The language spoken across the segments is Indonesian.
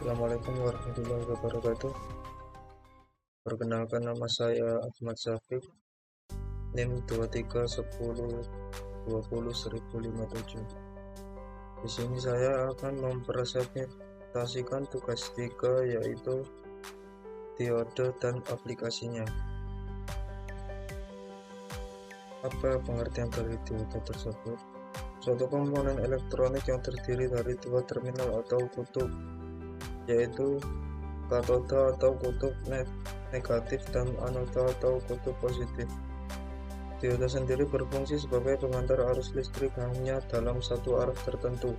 Assalamualaikum warahmatullahi wabarakatuh. Perkenalkan, nama saya Ahmad Syafiq, NIM 2310201057. Di sini saya akan mempresentasikan tugas 3, yaitu diode dan aplikasinya. Apa pengertian dari diode tersebut? Suatu komponen elektronik yang terdiri dari dua terminal atau kutub, yaitu katoda atau kutub negatif dan anoda atau kutub positif. Diode sendiri berfungsi sebagai pengantar arus listrik hanya dalam satu arah tertentu,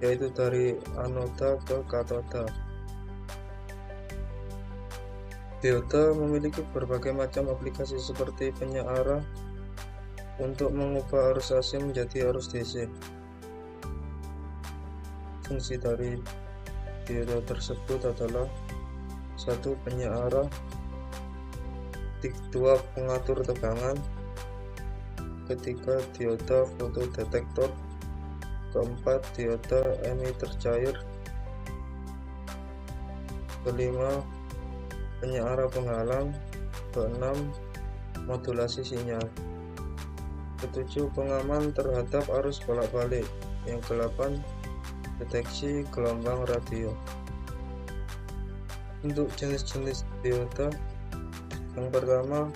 yaitu dari anoda ke katoda. Diode memiliki berbagai macam aplikasi seperti penyearah untuk mengubah arus AC menjadi arus DC. Fungsi dari diode tersebut adalah: 1. Penyearah, 2. Pengatur tegangan, 3. Diode fotodetektor, 4. Diode emitter cair, 5. Penyearah penghalang, 6. Modulasi sinyal, 7. Pengaman terhadap arus bolak-balik, yang 8. Deteksi gelombang radio. Untuk jenis-jenis diode, yang pertama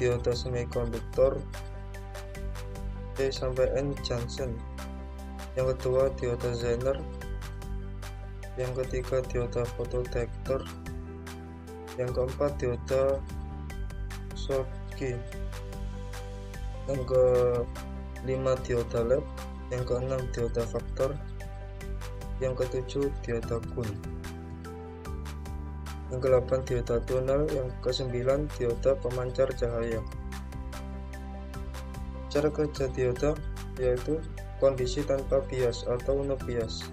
diode semikonduktor P-N junction, yang kedua diode Zener, yang ketiga diode fotodetektor, yang keempat diode Schottky, yang kelima diode LED, yang keenam diode faktor, yang ketujuh diode Kun, yang ke-8 diode tunnel, yang ke-9 diode pemancar cahaya. Cara kerja diode yaitu kondisi tanpa bias atau no bias,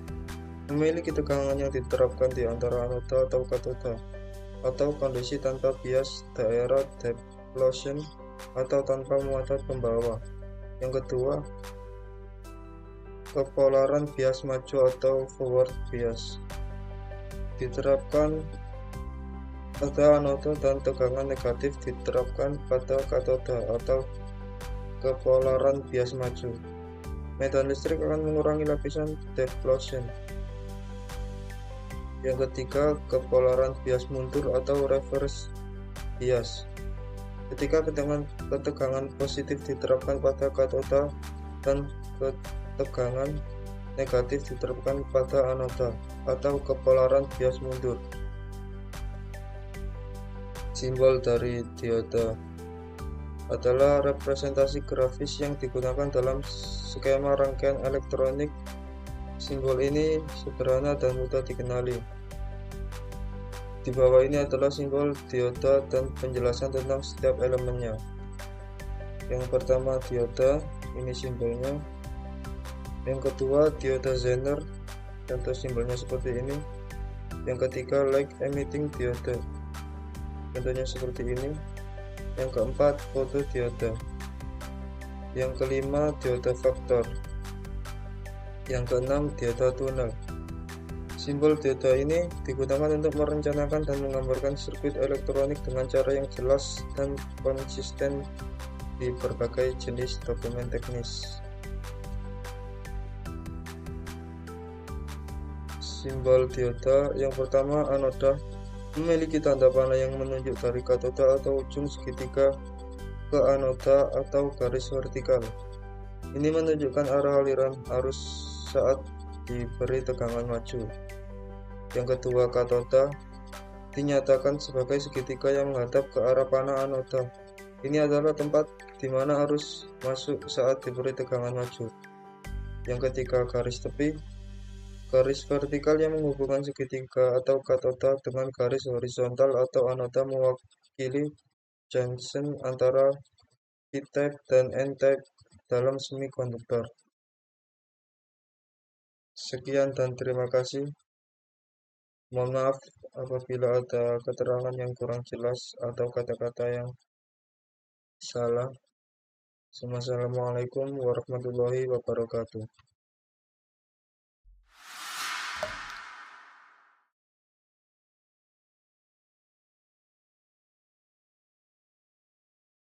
memiliki tegangan yang diterapkan di antara anoda atau katoda, atau kondisi tanpa bias daerah depletion atau tanpa muatan pembawa. Yang kedua, kepolaran bias maju atau forward bias diterapkan pada anoda dan tegangan negatif diterapkan pada katoda atau kepolaran bias maju. Medan listrik akan mengurangi lapisan depletion. Yang ketiga, kepolaran bias mundur atau reverse bias. Ketika ketegangan positif diterapkan pada katoda dan ketegangan negatif diterapkan pada anoda atau kepolaran bias mundur. Simbol dari diode adalah representasi grafis yang digunakan dalam skema rangkaian elektronik. Simbol ini sederhana dan mudah dikenali. Di bawah ini adalah simbol diode dan penjelasan tentang setiap elemennya. Yang pertama diode, ini simbolnya. Yang kedua diode Zener, contoh simbolnya seperti ini. Yang ketiga light emitting diode, contohnya seperti ini. Yang keempat fotodiode. Yang kelima diode faktor. Yang keenam diode tunnel. Simbol diode ini digunakan untuk merencanakan dan menggambarkan sirkuit elektronik dengan cara yang jelas dan konsisten di berbagai jenis dokumen teknis. Simbol diode yang pertama anoda, memiliki tanda panah yang menunjuk dari katoda atau ujung segitiga ke anoda atau garis vertikal. Ini menunjukkan arah aliran arus saat diberi tegangan maju. Yang kedua katoda, dinyatakan sebagai segitiga yang menghadap ke arah panah anoda. Ini adalah tempat di mana arus masuk saat diberi tegangan maju. Yang ketiga garis tepi, garis vertikal yang menghubungkan segitiga atau katoda dengan garis horizontal atau anoda mewakili junction antara P-type dan N-type dalam semikonduktor. Sekian dan terima kasih. Mohon maaf apabila ada keterangan yang kurang jelas atau kata-kata yang salah. Wassalamualaikum warahmatullahi wabarakatuh.